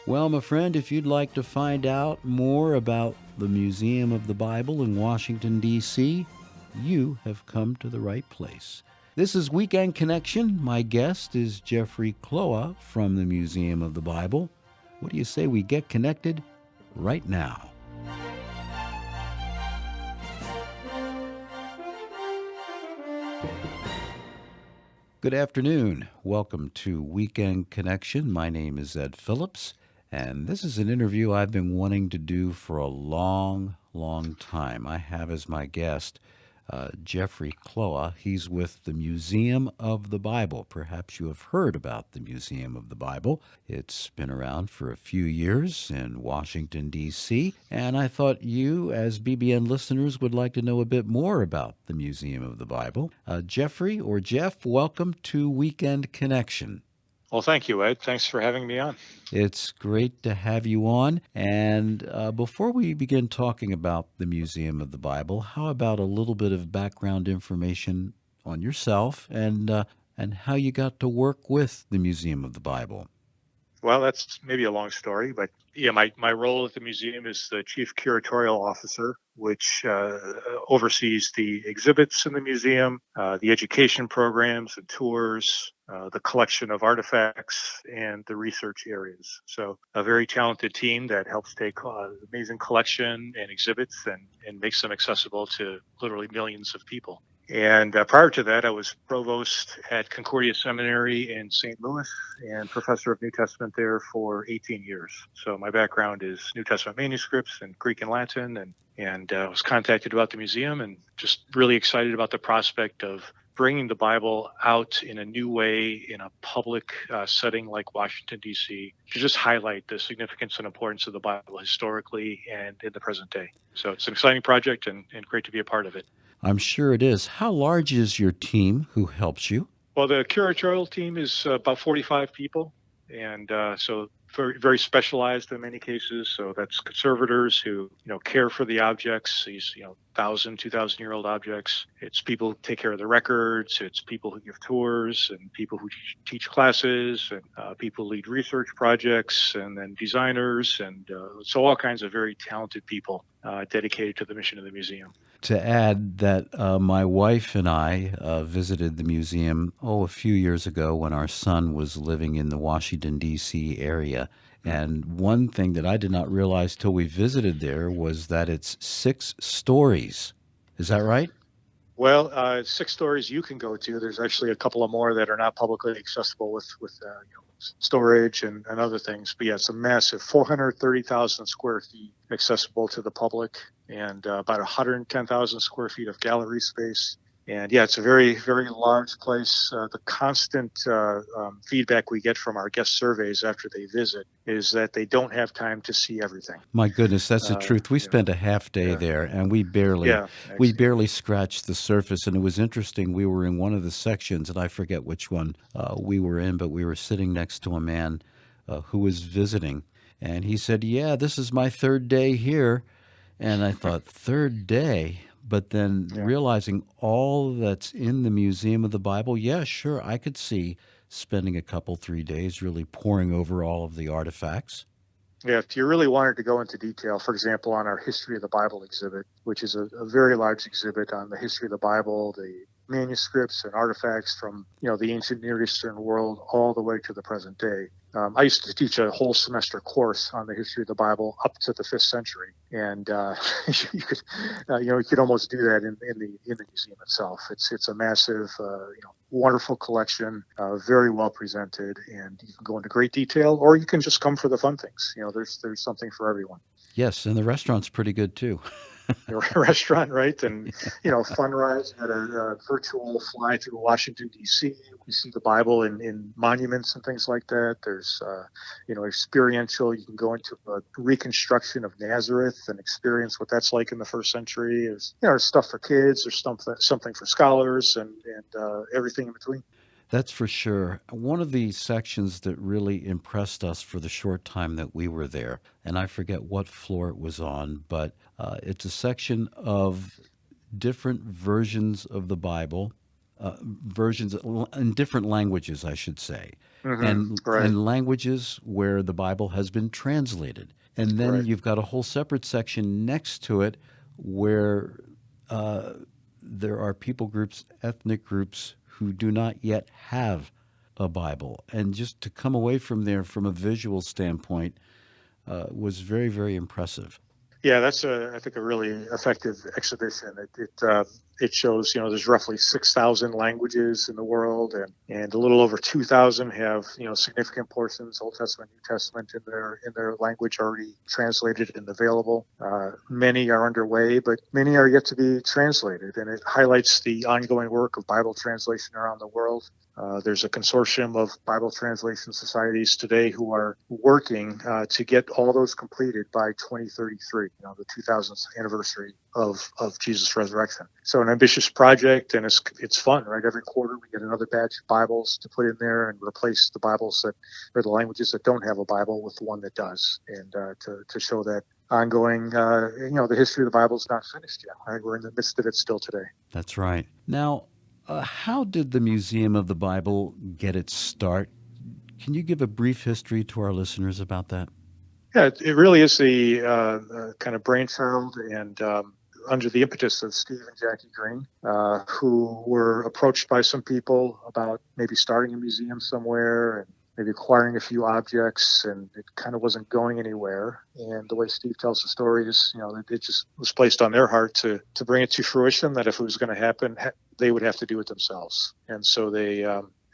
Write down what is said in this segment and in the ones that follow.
Well, my friend, if you'd like to find out more about the Museum of the Bible in Washington, D.C., you have come to the right place. This is Weekend Connection. My guest is Jeffrey Kloa from the Museum of the Bible. What do you say we get connected right now? Good afternoon. Welcome to Weekend Connection. My name is Ed Phillips, and this is an interview I've been wanting to do for a long time. I have as my guest Jeffrey Kloa. He's with the Museum of the Bible. Perhaps you have heard about the Museum of the Bible. It's been around for a few years in Washington, D.C., and I thought you, as BBN listeners, would like to know a bit more about the Museum of the Bible. Jeffrey or Jeff, welcome to Weekend Connection. Well, thank you, Ed. Thanks for having me on. It's great to have you on. And before we begin talking about the Museum of the Bible, how about a little bit of background information on yourself and how you got to work with the Museum of the Bible? Well, that's maybe a long story, but yeah, my role at the museum is the chief curatorial officer, which oversees the exhibits in the museum, the education programs and tours, the collection of artifacts, and the research areas. So, a very talented team that helps take amazing collection and exhibits and makes them accessible to literally millions of people. And prior to that, I was provost at Concordia Seminary in St. Louis and professor of New Testament there for 18 years. So my background is New Testament manuscripts and Greek and Latin, and was contacted about the museum and just really excited about the prospect of bringing the Bible out in a new way in a public setting like Washington, D.C., to just highlight the significance and importance of the Bible historically and in the present day. So it's an exciting project and great to be a part of it. I'm sure it is. How large is your team who helps you? Well, the curatorial team is about 45 people, and so very, very specialized in many cases. So that's conservators who care for the objects, these 1,000, 2,000-year-old objects. It's people who take care of the records. It's people who give tours, and people who teach classes, and people who lead research projects, and then designers, and so all kinds of very talented people dedicated to the mission of the museum. To add that my wife and I visited the museum, a few years ago when our son was living in the Washington, D.C. area. And one thing that I did not realize till we visited there was that it's 6 stories. Is that right? Well, 6 stories you can go to. There's actually a couple of more that are not publicly accessible with storage and other things. But yeah, it's a massive 430,000 square feet accessible to the public, and about 110,000 square feet of gallery space. And yeah, it's a very, very large place. The constant feedback we get from our guest surveys after they visit is that they don't have time to see everything. My goodness, that's the truth. We You know, spent a half day yeah, there, and we barely yeah, we actually. barely scratched the surface. And it was interesting. We were in one of the sections, and I forget which one we were in, but we were sitting next to a man who was visiting, and he said, "Yeah, this is my third day here." And I thought, third day? But then Yeah. realizing all that's in the Museum of the Bible, yeah, sure, I could see spending a couple, 3 days really poring over all of the artifacts. Yeah, if you really wanted to go into detail, for example, on our History of the Bible exhibit, which is a very large exhibit on the history of the Bible, the manuscripts and artifacts from the ancient Near Eastern world all the way to the present day. I used to teach a whole semester course on the history of the Bible up to the 5th century, and you could almost do that in the museum itself. It's a massive, wonderful collection, very well presented, and you can go into great detail, or you can just come for the fun things. There's something for everyone. Yes, and the restaurant's pretty good too. The restaurant, right? And fun rides at a virtual fly through Washington D.C. We see the Bible in monuments and things like that. There's experiential. You can go into a reconstruction of Nazareth and experience what that's like in the 1st century. There's stuff for kids. There's something for scholars and everything in between. That's for sure. One of the sections that really impressed us for the short time that we were there, and I forget what floor it was on, but it's a section of different versions of the Bible versions in different languages, I should say, Hmm. Right. and languages where the Bible has been translated. And then Right. you've got a whole separate section next to it where uh, there are people groups, ethnic groups who do not yet have a Bible. And just to come away from there from a visual standpoint was very, very impressive. Yeah, that's I think a really effective exhibition. It shows there's roughly 6,000 languages in the world, and a little over 2,000 have significant portions, Old Testament, New Testament, in their language already translated and available. Many are underway, but many are yet to be translated, and it highlights the ongoing work of Bible translation around the world. There's a consortium of Bible translation societies today who are working to get all those completed by 2033, the 2000th anniversary of Jesus' resurrection. So an ambitious project, and it's fun, right? Every quarter we get another batch of Bibles to put in there and replace the Bibles that or the languages that don't have a Bible with the one that does, and to show that ongoing, the history of the Bible is not finished yet. Right? We're in the midst of it still today. That's right. Now, how did the Museum of the Bible get its start? Can you give a brief history to our listeners about that? Yeah, it really is the kind of brainchild and under the impetus of Steve and Jackie Green, who were approached by some people about maybe starting a museum somewhere and maybe acquiring a few objects, and it kind of wasn't going anywhere. And the way Steve tells the story is, it just was placed on their heart to bring it to fruition. That if it was going to happen, they would have to do it themselves. And so they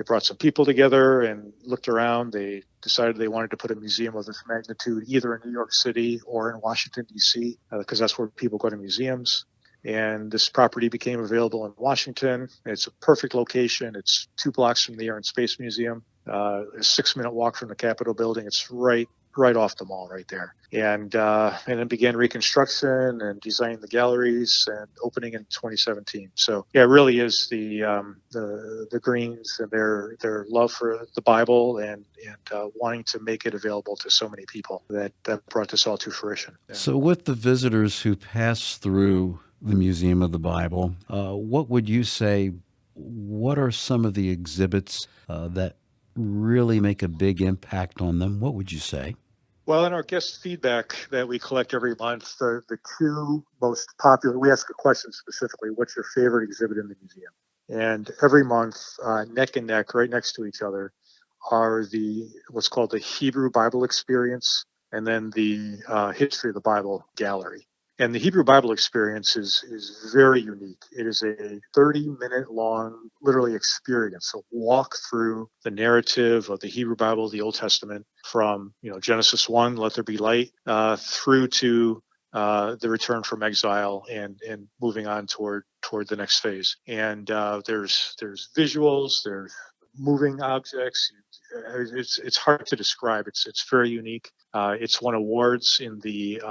brought some people together and looked around. They decided they wanted to put a museum of this magnitude either in New York City or in Washington, D.C., because that's where people go to museums. And this property became available in Washington. It's a perfect location. It's 2 blocks from the Air and Space Museum, a 6-minute walk from the Capitol building. It's right off the mall right there. And then began reconstruction and designing the galleries and opening in 2017. So yeah, it really is the Greens and their love for the Bible and wanting to make it available to so many people that brought this all to fruition. Yeah. So, with the visitors who pass through the Museum of the Bible, what would you say? What are some of the exhibits that really make a big impact on them? What would you say? Well, in our guest feedback that we collect every month, the two most popular, we ask a question specifically, what's your favorite exhibit in the museum? And every month, neck and neck, right next to each other, are what's called the Hebrew Bible Experience and then the History of the Bible Gallery. And the Hebrew Bible Experience is very unique. It is a 30-minute long, literally experience, a walk through the narrative of the Hebrew Bible, the Old Testament, from Genesis 1, let there be light, through to the return from exile and moving on toward the next phase. And there's visuals, there's moving objects. It's hard to describe. It's very unique. It's won awards in the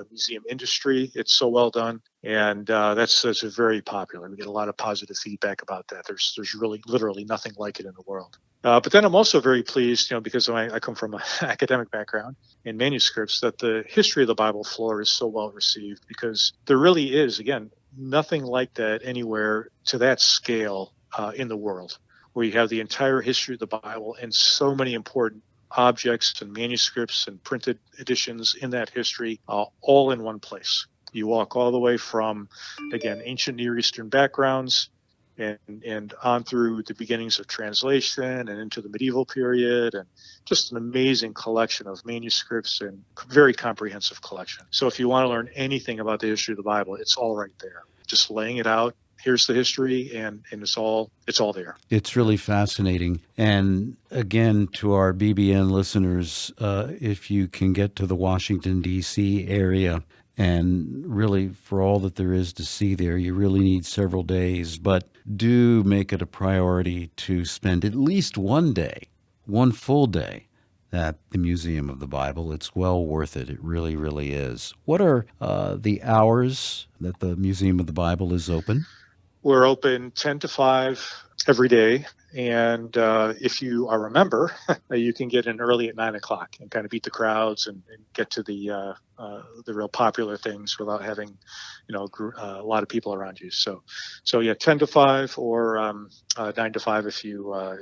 museum industry. It's so well done, and that's very popular. We get a lot of positive feedback about that. There's really literally nothing like it in the world. But then I'm also very pleased, because I come from an academic background in manuscripts, that the history of the Bible floor is so well received, because there really is, again, nothing like that anywhere to that scale in the world, where you have the entire history of the Bible and so many important objects and manuscripts and printed editions in that history, all in one place. You walk all the way from, again, ancient Near Eastern backgrounds and on through the beginnings of translation and into the medieval period, and just an amazing collection of manuscripts and very comprehensive collection. So if you want to learn anything about the history of the Bible, it's all right there. Just laying it out. Here's the history, and it's all there. It's really fascinating. And again, to our BBN listeners, if you can get to the Washington, D.C. area, and really for all that there is to see there, you really need several days. But do make it a priority to spend at least one day, one full day, at the Museum of the Bible. It's well worth it. It really, really is. What are the hours that the Museum of the Bible is open? We're open 10 to 5 every day, And if you are a member, you can get in early at 9 o'clock and kind of beat the crowds and get to the real popular things without having, a lot of people around you. So yeah, 10 to 5 or 9 to 5 if you're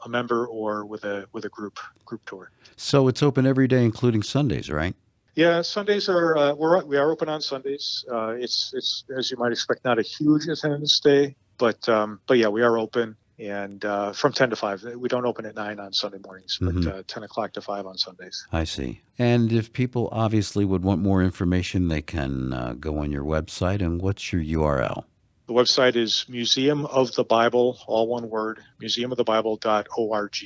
a member or with a group tour. So it's open every day, including Sundays, right? Yeah, Sundays are we are open on Sundays. It's as you might expect, not a huge attendance day, but yeah, we are open. And from 10 to 5. We don't open at 9 on Sunday mornings, but 10 o'clock to 5 on Sundays. I see. And if people obviously would want more information, they can go on your website. And what's your URL? The website is Museum of the Bible, all one word, museumofthebible.org.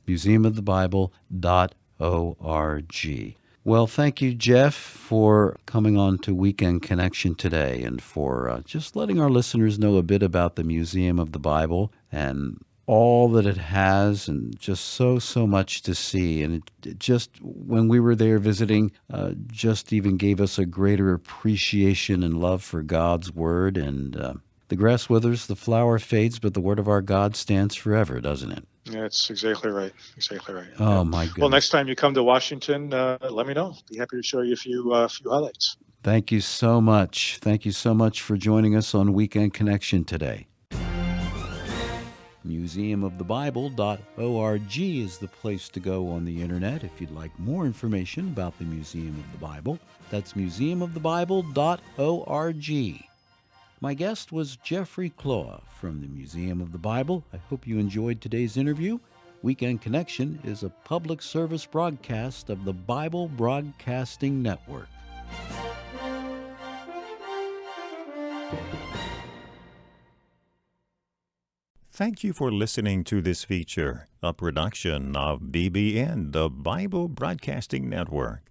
museumofthebible.org. Well, thank you, Jeff, for coming on to Weekend Connection today and for just letting our listeners know a bit about the Museum of the Bible and all that it has, and just so much to see. And it just, when we were there visiting, just even gave us a greater appreciation and love for God's Word. And the grass withers, the flower fades, but the Word of our God stands forever, doesn't it? Yeah, that's exactly right. Exactly right. Oh, my goodness. Well, next time you come to Washington, let me know. Be happy to show you a few highlights. Thank you so much. Thank you so much for joining us on Weekend Connection today. museumofthebible.org is the place to go on the internet if you'd like more information about the Museum of the Bible. That's museumofthebible.org. My guest was Jeffrey Kloa from the Museum of the Bible. I hope you enjoyed today's interview. Weekend Connection is a public service broadcast of the Bible Broadcasting Network. Thank you for listening to this feature, a production of BBN, the Bible Broadcasting Network.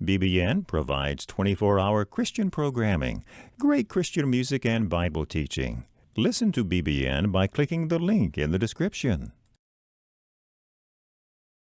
BBN provides 24-hour Christian programming, great Christian music, and Bible teaching. Listen to BBN by clicking the link in the description.